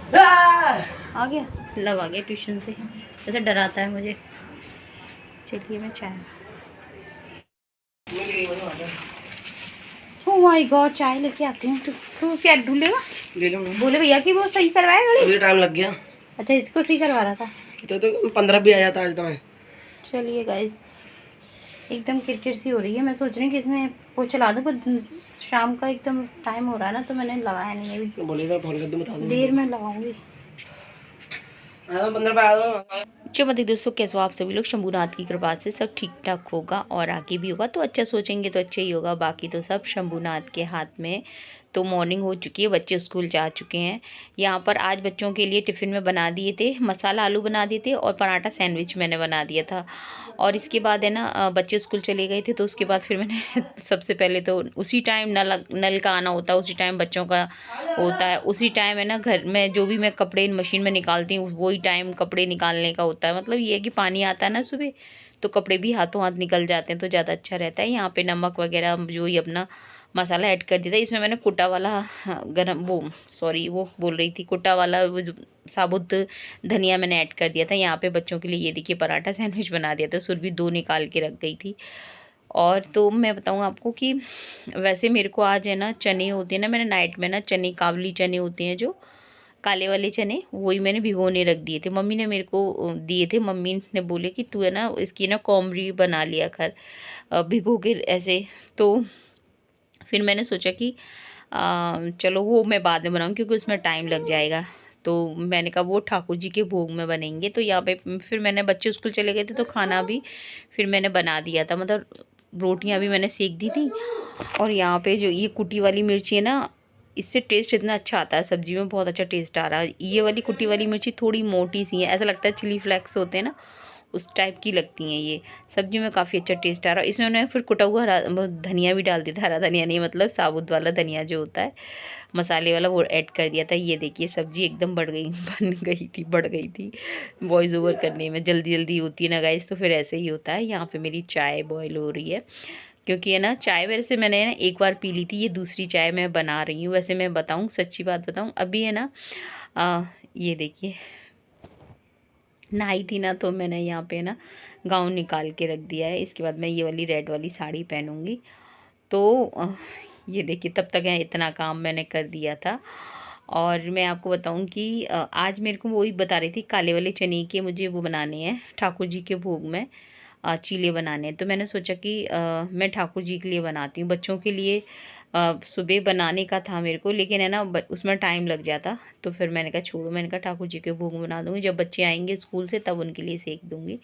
आ गया, लव आ गया ट्यूशन से, ऐसे डराता है मुझे। चलिए मैं चाय, ओह माय गॉड, चाय लेके आती हूँ। तू क्या ढूंढेगा? ले लो। बोले भैया कि वो सही करवाए गाड़ी, टाइम लग गया। अच्छा, इसको सही करवा रहा था तो 15 भी आ जाता आज तो मैं। चलिए गाइस, एकदम किरकिर सी हो रही है। मैं सोच रही हूँ कि इसमें वो चला दूँ, पर शाम का एकदम टाइम हो रहा है ना, तो मैंने लगाया नहीं है अभी। बोलेगा फोन कर दूँ, बता दूँ देर में लगाऊंगी। 15 जो मत दोस्तों, कैसे हो आप सभी लोग? शंभूनाथ की कृपा से सब ठीक ठाक होगा और आगे भी होगा, तो अच्छा सोचेंगे तो अच्छा ही होगा। बाकी तो सब शंभूनाथ के हाथ में। तो मॉर्निंग हो चुकी है, बच्चे स्कूल जा चुके हैं। यहाँ पर आज बच्चों के लिए टिफ़िन में बना दिए थे, मसाला आलू बना दिए थे और पराठा सैंडविच मैंने बना दिया था। और इसके बाद है ना, बच्चे स्कूल चले गए थे, तो उसके बाद फिर मैंने सबसे पहले तो उसी टाइम नल का आना होता है, उसी टाइम बच्चों का होता है, उसी टाइम है ना घर में जो भी मैं कपड़े मशीन में निकालती हूँ वही टाइम कपड़े निकालने का होता है। मतलब ये है कि पानी आता है ना सुबह, तो कपड़े भी हाथों हाथ निकल जाते हैं, तो ज़्यादा अच्छा रहता है। यहाँ पे नमक वगैरह जो ही अपना मसाला ऐड कर दिया था। इसमें मैंने कुटा वाला गरम वो सॉरी वो बोल रही थी कुटा वाला वो जो साबुत धनिया मैंने ऐड कर दिया था। यहाँ पे बच्चों के लिए ये देखिए पराठा सैंडविच बना दिया था, सुरभि 2 निकाल के रख गई थी। और तो मैं बताऊँ आपको कि वैसे मेरे को आज है ना चने होते हैं ना, मैंने नाइट में ना चने, काबुली चने होते हैं जो काले वाले चने, वही मैंने भिगोने रख दिए थे। मम्मी ने मेरे को दिए थे, मम्मी ने बोले कि तू है ना इसकी ना कॉमरी बना लिया कर भिगो के ऐसे। तो फिर मैंने सोचा कि चलो वो मैं बाद में बनाऊँ क्योंकि उसमें टाइम लग जाएगा। तो मैंने कहा वो ठाकुर जी के भोग में बनेंगे। तो यहाँ पे फिर मैंने, बच्चे स्कूल चले गए थे तो खाना भी फिर मैंने बना दिया था, मतलब रोटियां भी मैंने सेक दी थी। और यहाँ पे जो ये कुटी वाली मिर्ची है ना, इससे टेस्ट इतना अच्छा आता है, सब्जी में बहुत अच्छा टेस्ट आ रहा है। ये वाली कुटी वाली मिर्ची थोड़ी मोटी सी है, ऐसा लगता है चिली फ्लेक्स होते हैं ना उस टाइप की लगती हैं। ये सब्जी में काफ़ी अच्छा टेस्ट आ रहा है। इसमें उन्होंने फिर कुटा हुआ हरा धनिया भी डाल दिया था, हरा धनिया नहीं मतलब साबुत वाला धनिया जो होता है मसाले वाला, वो ऐड कर दिया था। ये देखिए सब्जी एकदम बढ़ गई थी वॉइस ओवर करने में, जल्दी जल्दी होती है ना गाइस, तो फिर ऐसे ही होता है। यहाँ पे मेरी चाय बॉयल हो रही है, क्योंकि है ना चाय वैसे मैंने ना एक बार पी ली थी, ये दूसरी चाय मैं बना रही हूँ। वैसे मैं बताऊँ, सच्ची बात बताऊँ, अभी है ना ये देखिए नहाई थी ना, तो मैंने यहाँ पे ना गाउन निकाल के रख दिया है। इसके बाद मैं ये वाली रेड वाली साड़ी पहनूंगी। तो ये देखिए तब तक है इतना काम मैंने कर दिया था। और मैं आपको बताऊं कि आज मेरे को वही बता रही थी, काले वाले चने के मुझे वो बनाने हैं ठाकुर जी के भोग में, चीले बनाने हैं। तो मैंने सोचा कि मैं ठाकुर जी के लिए बनाती हूँ, बच्चों के लिए सुबह बनाने का था मेरे को, लेकिन है ना उसमें टाइम लग जाता। तो फिर मैंने कहा छोड़ो, मैंने कहा ठाकुर जी के भोग बना दूँगी, जब बच्चे आएंगे स्कूल से तब उनके लिए सेक दूँगी।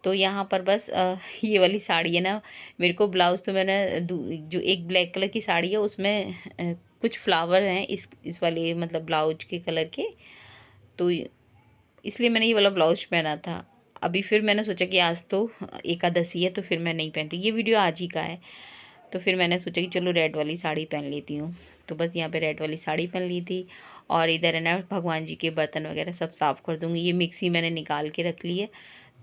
तो यहाँ पर बस ये वाली साड़ी है ना, मेरे को ब्लाउज़ तो मैंने जो एक ब्लैक कलर की साड़ी है उसमें कुछ फ्लावर हैं इस वाले मतलब ब्लाउज के कलर के, तो इसलिए मैंने ये वाला ब्लाउज पहना था। अभी फिर मैंने सोचा कि आज तो एकादशी है, तो फिर मैं नहीं पहनती, ये वीडियो आज ही का है। तो फिर मैंने सोचा कि चलो रेड वाली साड़ी पहन लेती हूँ। तो बस यहाँ पे रेड वाली साड़ी पहन ली थी। और इधर है ना भगवान जी के बर्तन वगैरह सब साफ़ कर दूँगी। ये मिक्सी मैंने निकाल के रख ली है।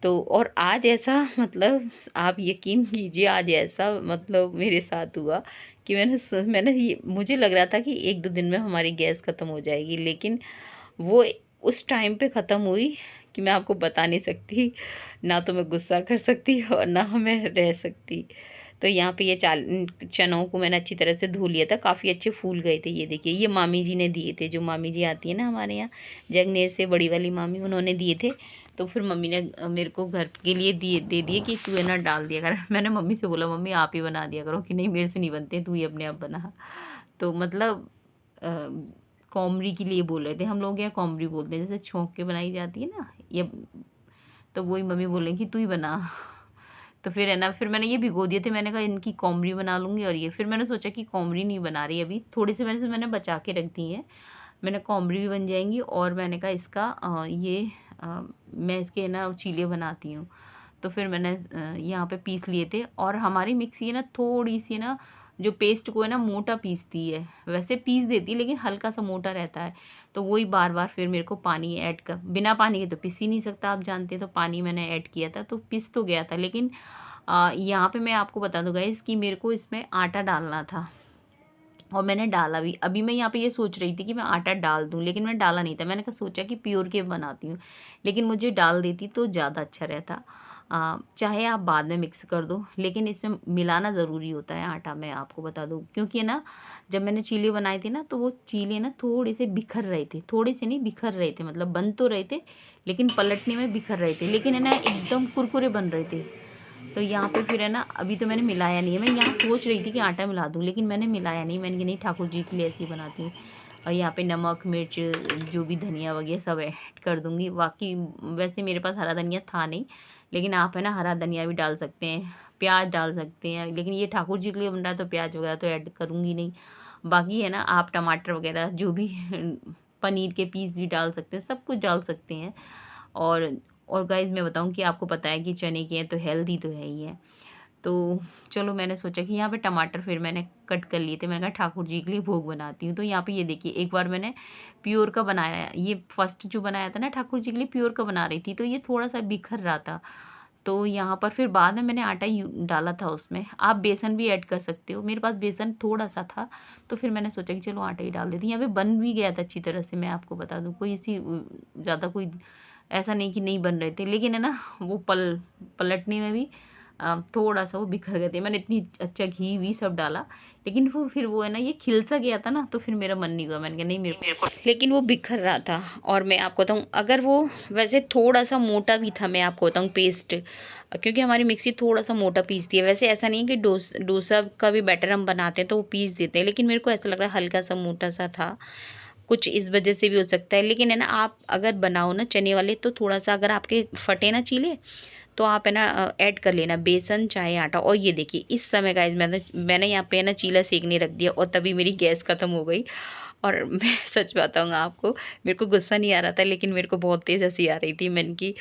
तो और आज ऐसा मतलब आप यकीन कीजिए, आज ऐसा मतलब मेरे साथ हुआ कि मैंने ये मुझे लग रहा था कि 1-2 दिन में हमारी गैस ख़त्म हो जाएगी, लेकिन वो उस टाइम पे ख़त्म हुई कि मैं आपको बता नहीं सकती। ना तो मैं गुस्सा कर सकती और ना मैं रह सकती। तो यहाँ पे ये चनों को मैंने अच्छी तरह से धो लिया था, काफ़ी अच्छे फूल गए थे। ये देखिए ये मामी जी ने दिए थे, जो मामी जी आती है ना हमारे यहाँ जगनेर से, बड़ी वाली मामी, उन्होंने दिए थे। तो फिर मम्मी ने मेरे को घर के लिए दे दिए कि तू है ना डाल दिया कर। मैंने मम्मी से बोला मम्मी आप ही बना दिया करो, कि नहीं मेरे से नहीं बनते, तू ही अपने आप बना। तो मतलब कॉमरी के लिए बोल रहे थे, हम लोग यहाँ कॉमरी बोलते हैं, जैसे छोंक के बनाई जाती है ना ये, तो वही मम्मी बोलेंगी तू ही बना। तो फिर है ना, फिर मैंने ये भिगो दिए थे, मैंने कहा इनकी कॉमरी बना लूँगी। और ये फिर मैंने सोचा कि कॉमरी नहीं बना रही अभी, थोड़ी सी मैंने बचा के रख दी है, मैंने कॉमरी भी बन जाएंगी। और मैंने कहा इसका मैं इसके ना चीले बनाती हूँ। तो फिर मैंने यहाँ पे पीस लिए थे। और हमारी मिक्सी है ना थोड़ी सी ना जो पेस्ट को है ना मोटा पीसती है, वैसे पीस देती है लेकिन हल्का सा मोटा रहता है। तो वही बार बार फिर मेरे को पानी ऐड कर, बिना पानी के तो पिस ही नहीं सकता आप जानते हैं। तो पानी मैंने ऐड किया था तो पिस तो गया था, लेकिन यहाँ पे मैं आपको बता दूँ गाइस कि मेरे को इसमें आटा डालना था। और मैंने डाला भी। अभी मैं यहाँ पे ये सोच रही थी कि मैं आटा डाल दूँ, लेकिन मैंने डाला नहीं था। मैंने कहा सोचा कि प्योर के बनाती हूँ, लेकिन मुझे डाल देती तो ज़्यादा अच्छा रहता। चाहे आप बाद में मिक्स कर दो, लेकिन इसमें मिलाना ज़रूरी होता है आटा, मैं आपको बता दूँ। क्योंकि ना जब मैंने चीले बनाए थे ना, तो वो चीले ना थोड़े से बिखर रहे थे, थोड़े से नहीं बिखर रहे थे, मतलब बन तो रहे थे लेकिन पलटने में बिखर रहे थे, लेकिन है ना एकदम कुरकुरे बन रहे थे। तो यहाँ पे फिर है ना, अभी तो मैंने मिलाया नहीं है। मैं यहाँ सोच रही थी कि आटा मिला दूँ, लेकिन मैंने मिलाया नहीं। मैंने कि नहीं, ठाकुर जी के लिए ऐसे ही बनाती हूँ। और यहाँ पे नमक मिर्च जो भी धनिया वगैरह सब ऐड कर दूँगी। बाकी वैसे मेरे पास हरा धनिया था नहीं, लेकिन आप है ना हरा धनिया भी डाल सकते हैं, प्याज डाल सकते हैं, लेकिन ये ठाकुर जी के लिए बन रहा है तो प्याज वगैरह तो ऐड करूँगी नहीं। बाकी है ना आप टमाटर वगैरह जो भी पनीर के पीस भी डाल सकते हैं, सब कुछ डाल सकते हैं। और और गाइज़ मैं बताऊँ कि आपको पता है कि चने के हैं तो हेल्दी तो है ही है। तो चलो मैंने सोचा कि यहाँ पे टमाटर फिर मैंने कट कर लिए थे। मैंने कहा ठाकुर जी के लिए भोग बनाती हूँ। तो यहाँ पे ये देखिए, एक बार मैंने प्योर का बनाया, ये फर्स्ट जो बनाया था ना ठाकुर जी के लिए प्योर का बना रही थी, तो ये थोड़ा सा बिखर रहा था। तो यहाँ पर फिर बाद में मैंने आटा डाला था उसमें। आप बेसन भी ऐड कर सकते हो, मेरे पास बेसन थोड़ा सा था, तो फिर मैंने सोचा कि चलो आटा ही डाल देती हूँ। यहाँ पे बन भी गया था अच्छी तरह से, मैं आपको बता दूँ। कोई इसी ज़्यादा कोई ऐसा नहीं कि नहीं बन रहे थे, लेकिन है ना वो पलटने में भी थोड़ा सा वो बिखर गए थे। मैंने इतनी अच्छा घी वी सब डाला, लेकिन वो फिर वो है ना ये खिल सा गया था ना, तो फिर मेरा मन नहीं हुआ। मैंने कहा नहीं, मेरे को, लेकिन वो बिखर रहा था। और मैं आपको बताऊँ, अगर वो वैसे थोड़ा सा मोटा भी था, मैं आपको बताऊँ पेस्ट, क्योंकि हमारी मिक्सी थोड़ा सा मोटा पीसती है। वैसे ऐसा नहीं कि डोसा का भी बैटर हम बनाते हैं तो वो पीस देते हैं, लेकिन मेरे को ऐसा लग रहा है हल्का सा मोटा सा था, कुछ इस वजह से भी हो सकता है। लेकिन है ना आप अगर बनाओ ना चने वाले, तो थोड़ा सा अगर आपके फटे ना चीले, तो आप है ना ऐड कर लेना बेसन चाहे आटा। और ये देखिए इस समय गाइज मैंने यहाँ पे है ना चीला सेकने रख दिया, और तभी मेरी गैस ख़त्म हो गई। और मैं सच बताऊँगा आपको, मेरे को गुस्सा नहीं आ रहा था, लेकिन मेरे को बहुत तेज़ हंसी आ रही थी। मैंने की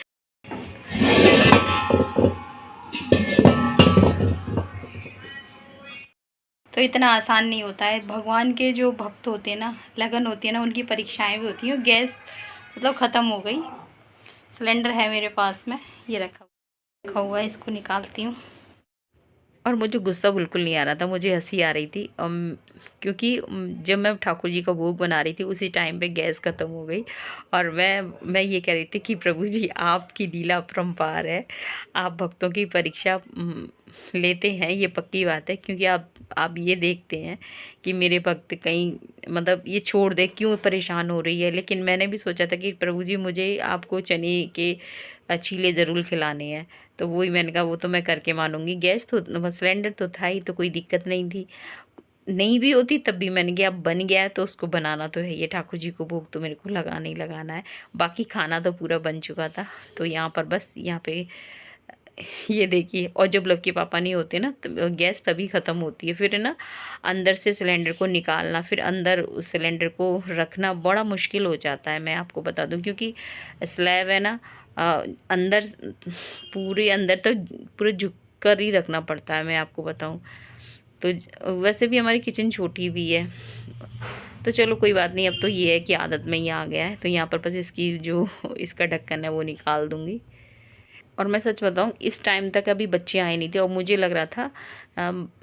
तो इतना आसान नहीं होता है। भगवान के जो भक्त होते हैं ना, लगन होती है ना, उनकी परीक्षाएं भी होती हैं। गैस मतलब ख़त्म हो गई। सिलेंडर है मेरे पास में, ये रखा हुआ है, इसको निकालती हूँ। और मुझे गुस्सा बिल्कुल नहीं आ रहा था, मुझे हंसी आ रही थी। क्योंकि जब मैं ठाकुर जी का भोग बना रही थी उसी टाइम पे गैस ख़त्म हो गई। और मैं ये कह रही थी कि प्रभु जी आपकी लीला अपरंपार है, आप भक्तों की परीक्षा लेते हैं, ये पक्की बात है। क्योंकि आप ये देखते हैं कि मेरे भक्त कहीं मतलब ये छोड़ दे, क्यों परेशान हो रही है। लेकिन मैंने भी सोचा था कि प्रभु जी मुझे आपको चने के चीले ज़रूर खिलाने हैं। तो वही मैंने कहा वो तो मैं करके मानूंगी। गैस तो सिलेंडर तो था ही, तो कोई दिक्कत नहीं थी। नहीं भी होती तब भी मैंने कहा अब बन गया है तो उसको बनाना तो है, ये ठाकुर जी को भोग तो मेरे को लगाना ही लगाना है। बाकी खाना तो पूरा बन चुका था। तो यहाँ पर बस यहाँ पे ये देखिए, और जब लव के पापा नहीं होते ना तो गैस तभी ख़त्म होती है। फिर है ना अंदर से सिलेंडर को निकालना, फिर अंदर उस सिलेंडर को रखना बड़ा मुश्किल हो जाता है, मैं आपको बता दूं। क्योंकि स्लैब है ना अंदर, पूरे अंदर तक पूरे झुक कर ही रखना पड़ता है, मैं आपको बताऊं। तो वैसे भी हमारी किचन छोटी भी है, तो चलो कोई बात नहीं। अब तो ये है कि आदत में ही आ गया है। तो यहाँ पर बस इसकी जो इसका ढक्कन है वो निकाल दूँगी। और मैं सच बताऊं, इस टाइम तक अभी बच्चे आए नहीं थे, और मुझे लग रहा था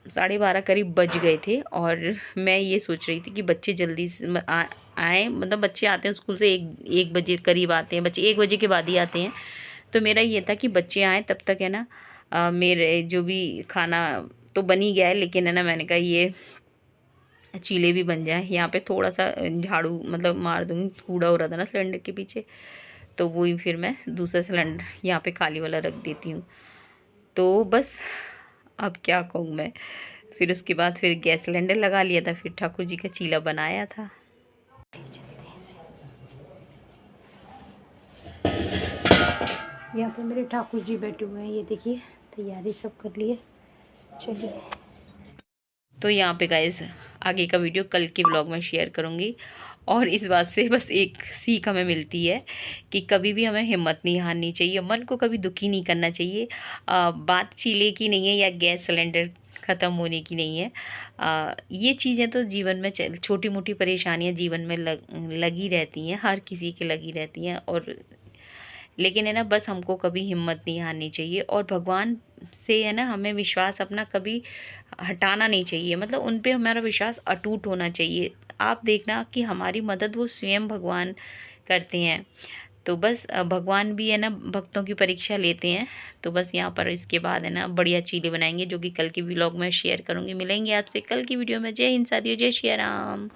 12:30 करीब बज गए थे। और मैं ये सोच रही थी कि बच्चे जल्दी से आए, मतलब बच्चे आते हैं स्कूल से 1 बजे करीब आते हैं, बच्चे 1 बजे के बाद ही आते हैं। तो मेरा ये था कि बच्चे आएँ तब तक है ना मेरे जो भी खाना तो बन ही गया है, लेकिन है ना मैंने कहा ये चीले भी बन जाए। यहाँ पे थोड़ा सा झाड़ू मतलब मार दूँगी, कूड़ा हो रहा था ना सिलेंडर के पीछे, तो वही फिर मैं दूसरा सिलेंडर यहाँ पे खाली वाला रख देती हूँ। तो बस अब क्या कहूँ मैं। फिर उसके बाद फिर गैस सिलेंडर लगा लिया था, फिर ठाकुर जी का चीला बनाया था। यहाँ पे मेरे ठाकुर जी बैठे हुए हैं, ये देखिए तैयारी सब कर लिए। चलिए, तो यहाँ पे गाइस आगे का वीडियो कल के व्लॉग में शेयर करूँगी। और इस बात से बस एक सीख हमें मिलती है कि कभी भी हमें हिम्मत नहीं हारनी चाहिए, मन को कभी दुखी नहीं करना चाहिए। बात चीले की नहीं है या गैस सिलेंडर ख़त्म होने की नहीं है। ये चीज़ें तो जीवन में छोटी मोटी परेशानियां जीवन में लगी रहती हैं, हर किसी की लगी रहती हैं। और लेकिन है ना बस हमको कभी हिम्मत नहीं हारनी चाहिए, और भगवान से है ना हमें विश्वास अपना कभी हटाना नहीं चाहिए, मतलब उन पे हमारा विश्वास अटूट होना चाहिए। आप देखना कि हमारी मदद वो स्वयं भगवान करते हैं। तो बस भगवान भी है ना भक्तों की परीक्षा लेते हैं। तो बस यहाँ पर इसके बाद है ना बढ़िया चीज़ें बनाएंगे, जो कि कल की व्लॉग में शेयर करूँगी। मिलेंगे आपसे कल की वीडियो में। जय हिंद साथियों, जय श्री राम।